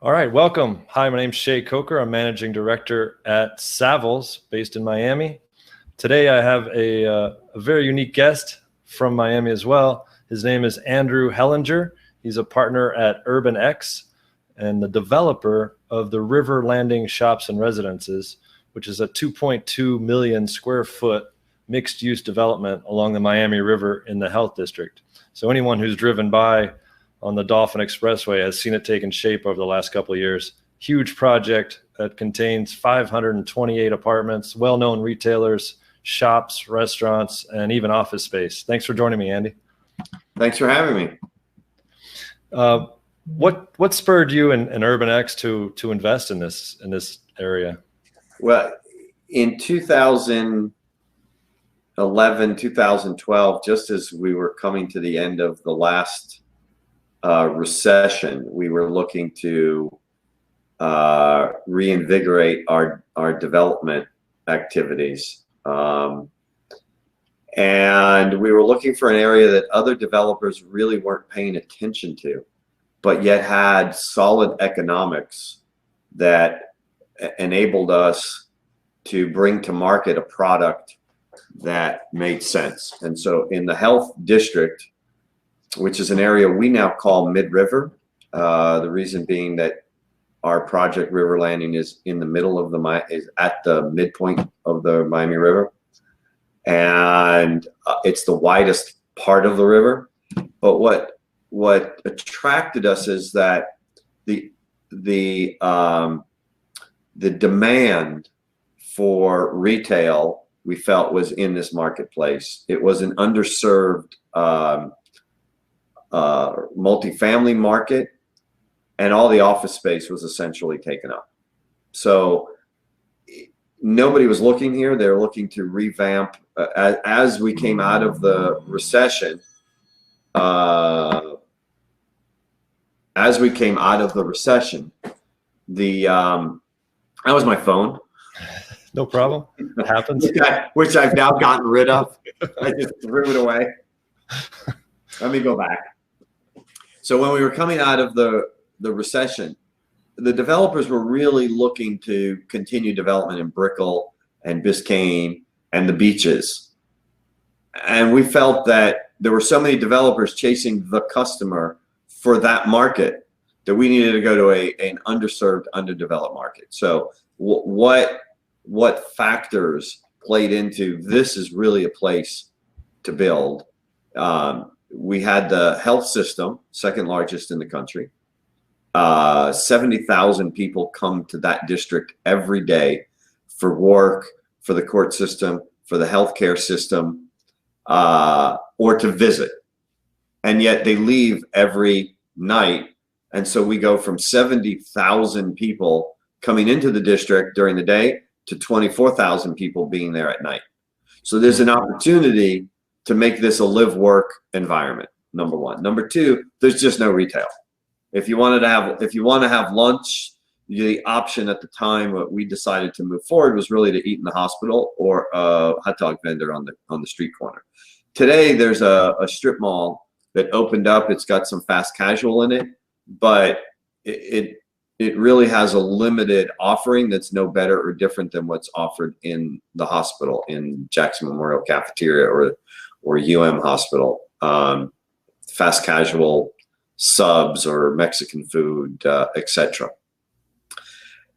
All right, welcome. Hi, my name's Shay Coker. I'm managing director at Savills, based in Miami. Today, I have a very unique guest from Miami as well. His name is Andrew Hellinger. He's a partner at Urban X and the developer of the River Landing Shops and Residences, which is a 2.2 million square foot mixed-use development along the Miami River in the Health District. So anyone who's driven by on the Dolphin Expressway has seen it taking shape over the last couple of years. Huge project that contains 528 apartments, well-known retailers, shops, restaurants, and even office space. Thanks for joining me, Andy. Thanks for having me. What spurred you and Urban X to invest in this area? Well, in 2011, 2012, just as we were coming to the end of the last recession, we were looking to reinvigorate our development activities. And we were looking for an area that other developers really weren't paying attention to, but yet had solid economics that enabled us to bring to market a product that made sense. And so in the Health District, which is an area we now call Mid-River. The reason being that our project River Landing is in the middle of is at the midpoint of the Miami River, and it's the widest part of the river. But what attracted us is that the demand for retail we felt was in this marketplace. It was an underserved multifamily market, and all the office space was essentially taken up. So nobody was looking here. They were looking to revamp as we came out of the recession. That was my phone. No problem. It happens. Which I've now gotten rid of. I just threw it away. Let me go back. So when we were coming out of the recession, the developers were really looking to continue development in Brickell and Biscayne and the beaches. And we felt that there were so many developers chasing the customer for that market that we needed to go to an underserved, underdeveloped market. So what factors played into this is really a place to build? We had the health system, second largest in the country. 70,000 people come to that district every day for work, for the court system, for the healthcare system, or to visit. And yet they leave every night. And so we go from 70,000 people coming into the district during the day to 24,000 people being there at night. So there's an opportunity to make this a live-work environment, number one. Number two, there's just no retail. If you want to have lunch, the option at the time what we decided to move forward was really to eat in the hospital or a hot dog vendor on the street corner. Today, there's a strip mall that opened up. It's got some fast casual in it, but it really has a limited offering that's no better or different than what's offered in the hospital, in Jackson Memorial Cafeteria or UM Hospital, fast casual subs or Mexican food, etc.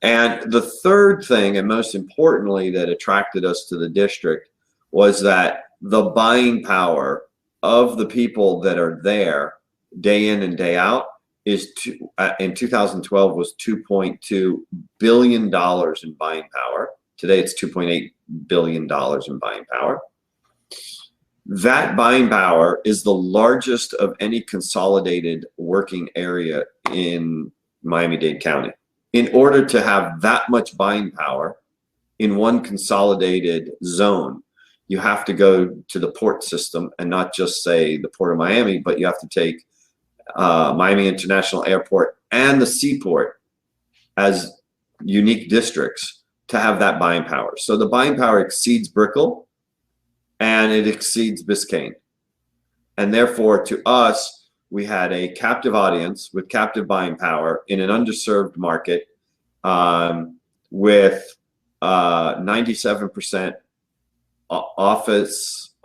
And the third thing, and most importantly, that attracted us to the district was that the buying power of the people that are there day in and day out is in 2012 was $2.2 billion in buying power. Today it's $2.8 billion in buying power. That buying power is the largest of any consolidated working area in Miami-Dade County. In order to have that much buying power in one consolidated zone, you have to go to the port system, and not just say the Port of Miami, but you have to take Miami International Airport and the Seaport as unique districts to have that buying power. So the buying power exceeds Brickell and it exceeds Biscayne. And therefore, to us, we had a captive audience with captive buying power in an underserved market, with 97% office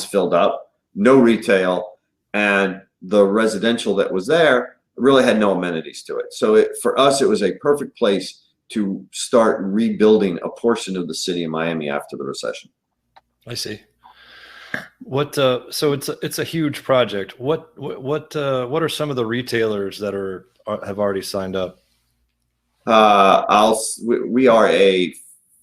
filled up, no retail, and the residential that was there really had no amenities to it. So for us, it was a perfect place to start rebuilding a portion of the city of Miami after the recession. I see. What so it's a huge project. What are some of the retailers that have already signed up? We are a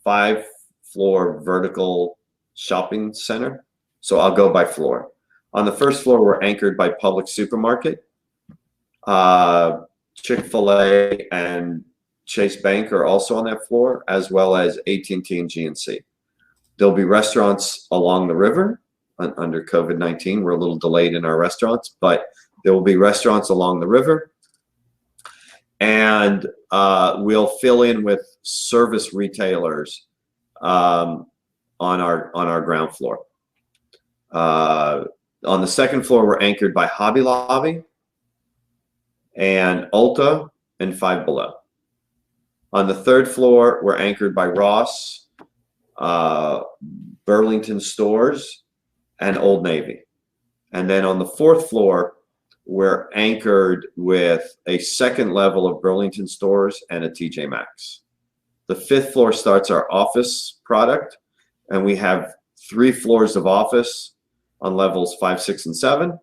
5-floor vertical shopping center, so I'll go by floor. On the first floor, we're anchored by Publix Supermarket, Chick-fil-A, and Chase Bank are also on that floor, as well as AT&T and GNC. There'll be restaurants along the river. Under COVID-19, we're a little delayed in our restaurants, but there will be restaurants along the river. And we'll fill in with service retailers on our ground floor. On the second floor, we're anchored by Hobby Lobby and Ulta and Five Below. On the third floor, we're anchored by Ross, Burlington Stores, and Old Navy. And then on the fourth floor, we're anchored with a second level of Burlington Stores and a TJ Maxx. The fifth floor starts our office product, and we have 3 floors of office on levels 5, 6, and 7.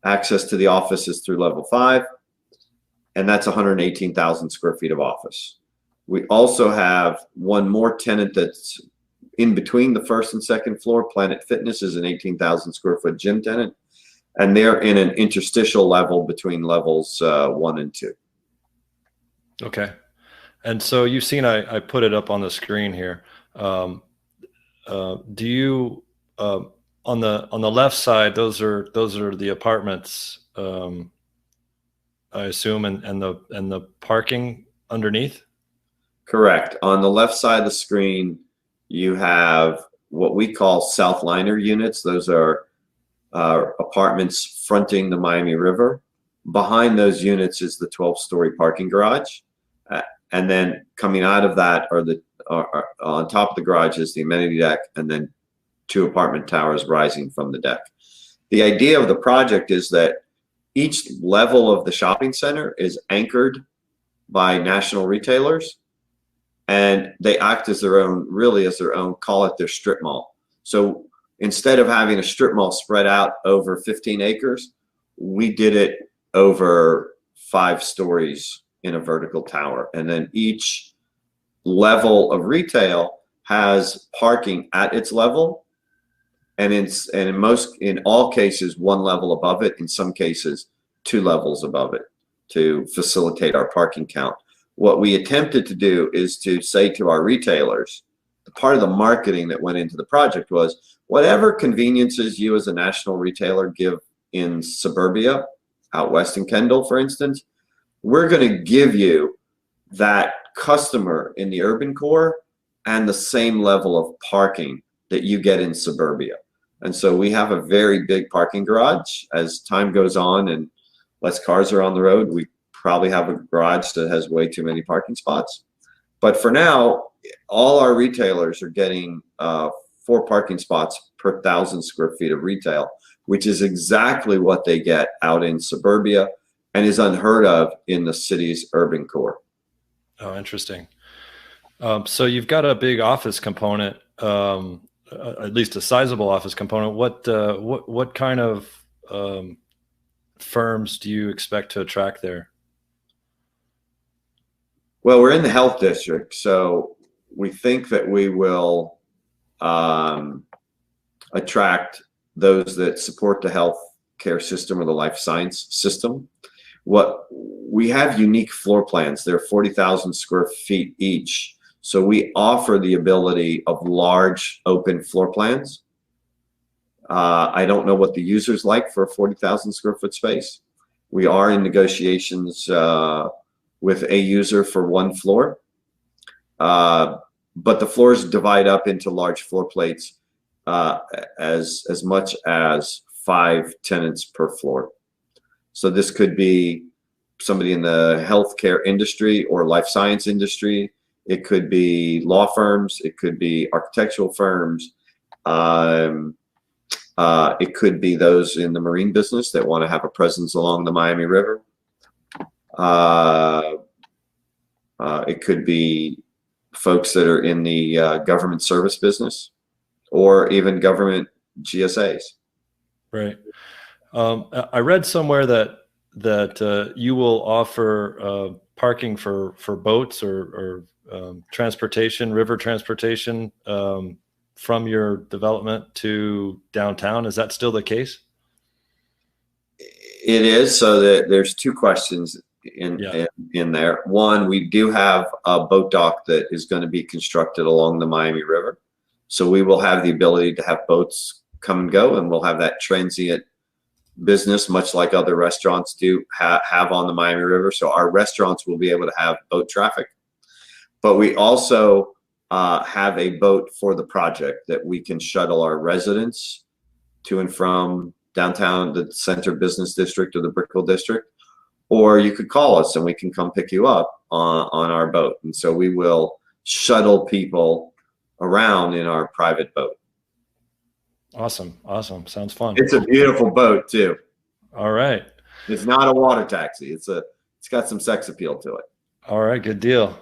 Access to the office is through level 5, and that's 118,000 square feet of office. We also have one more tenant that's in between the first and second floor. Planet Fitness is an 18,000 square foot gym tenant, and they're in an interstitial level between levels 1 and 2. Okay. And so you've seen, I put it up on the screen here. Do you, on the left side, those are the apartments, I assume, and the parking underneath? Correct. On the left side of the screen, you have what we call South Liner units. Those are apartments fronting the Miami River. Behind those units is the 12-story parking garage. And then coming out of that are on top of the garage is the amenity deck, and then 2 apartment towers rising from the deck. The idea of the project is that each level of the shopping center is anchored by national retailers, and they act as their own, call it their strip mall. So instead of having a strip mall spread out over 15 acres, we did it over 5 stories in a vertical tower. And then each level of retail has parking at its level, and in all cases 1 level above it, in some cases 2 levels above it, to facilitate our parking count. What we attempted to do is to say to our retailers, the part of the marketing that went into the project was, whatever conveniences you as a national retailer give in suburbia, out west in Kendall, for instance, we're going to give you that customer in the urban core and the same level of parking that you get in suburbia. And so we have a very big parking garage. As time goes on and less cars are on the road, we probably have a garage that has way too many parking spots. But for now, all our retailers are getting 4 parking spots per 1,000 square feet of retail, which is exactly what they get out in suburbia and is unheard of in the city's urban core. Oh, interesting. So you've got a big office component, at least a sizable office component. What kind of firms do you expect to attract there? Well, we're in the health district, so we think that we will attract those that support the health care system or the life science system. What we have unique floor plans. They're 40,000 square feet each. So we offer the ability of large open floor plans. I don't know what the user's like for a 40,000 square foot space. We are in negotiations with a user for 1 floor. But the floors divide up into large floor plates as much as 5 tenants per floor. So this could be somebody in the healthcare industry or life science industry. It could be law firms. It could be architectural firms. It could be those in the marine business that want to have a presence along the Miami River. It could be folks that are in the government service business, or even government GSAs. Right. I read somewhere that you will offer parking for boats or transportation, river transportation, from your development to downtown. Is that still the case? It is. So that there's 2 questions in there. One, we do have a boat dock that is going to be constructed along the Miami River. So we will have the ability to have boats come and go, and we'll have that transient business, much like other restaurants do have on the Miami River. So our restaurants will be able to have boat traffic. But we also have a boat for the project that we can shuttle our residents to and from downtown, the center business district or the Brickell district. Or you could call us and we can come pick you up on our boat. And so we will shuttle people around in our private boat. Awesome. Awesome. Sounds fun. It's a beautiful boat too. All right. It's not a water taxi. It's got some sex appeal to it. All right. Good deal.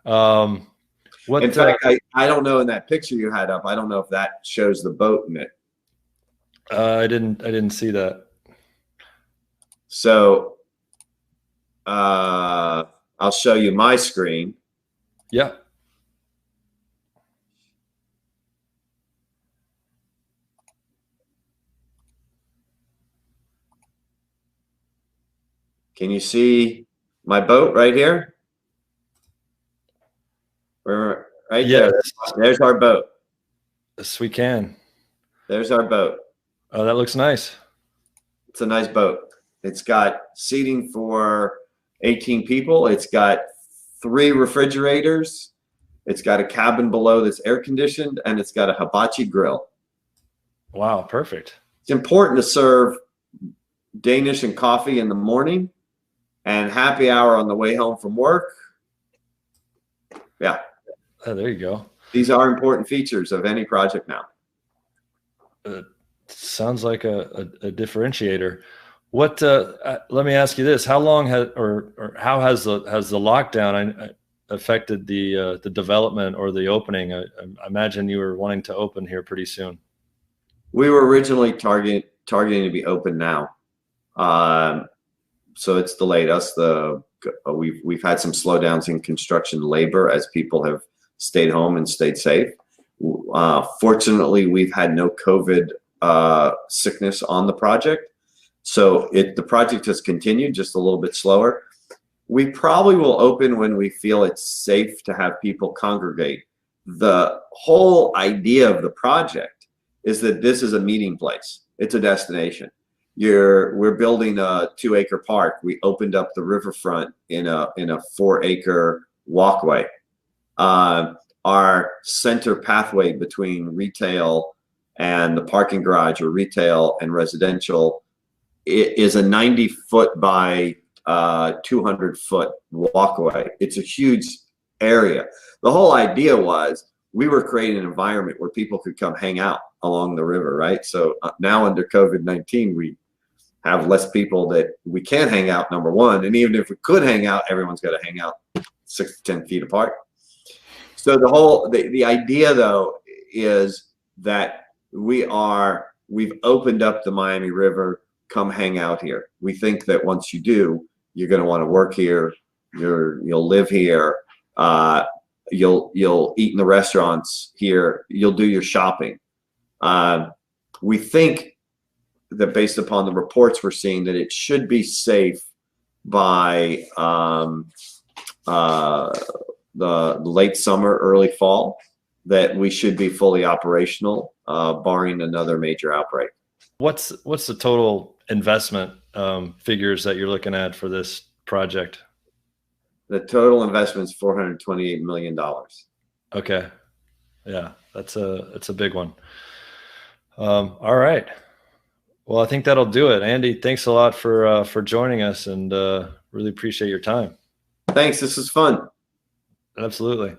In fact, I don't know, in that picture you had up, I don't know if that shows the boat in it. I didn't see that. So I'll show you my screen. Yeah. Can you see my boat right here? Right there. There's our boat. Yes, we can. There's our boat. Oh, that looks nice. It's a nice boat. It's got seating for 18 people. It's got 3 refrigerators. It's got a cabin below that's air conditioned, and it's got a hibachi grill. Wow, perfect. It's important to serve Danish and coffee in the morning and happy hour on the way home from work. Yeah. Oh, there you go. These are important features of any project now. Sounds like a differentiator. What? Let me ask you this: how long has how has the lockdown affected the development or the opening? I imagine you were wanting to open here pretty soon. We were originally targeting to be open now, so it's delayed us. We've had some slowdowns in construction labor as people have stayed home and stayed safe. Fortunately, we've had no COVID sickness on the project, so the project has continued just a little bit slower. We probably will open when we feel it's safe to have people congregate. The whole idea of the project is that this is a meeting place. It's a destination. We're building a 2-acre park. We opened up the riverfront in a 4-acre walkway. Our center pathway between retail and the parking garage, or retail and residential, it is a 90-foot by 200-foot walkway. It's a huge area. The whole idea was we were creating an environment where people could come hang out along the river, right? So now under COVID-19, we have less people that we can hang out, number one. And even if we could hang out, everyone's got to hang out 6 to 10 feet apart. So the idea though is that we've opened up the Miami River. Come hang out here. We think that once you do, you're going to want to work here. You'll live here. You'll eat in the restaurants here. You'll do your shopping. We think that based upon the reports we're seeing, that it should be safe by the late summer, early fall, that we should be fully operational, barring another major outbreak. What's the total investment figures that you're looking at for this project? The total investment is $428 million. Okay. Yeah, it's a big one. All right. Well, I think that'll do it. Andy, thanks a lot for joining us, and really appreciate your time. Thanks. This is fun. Absolutely.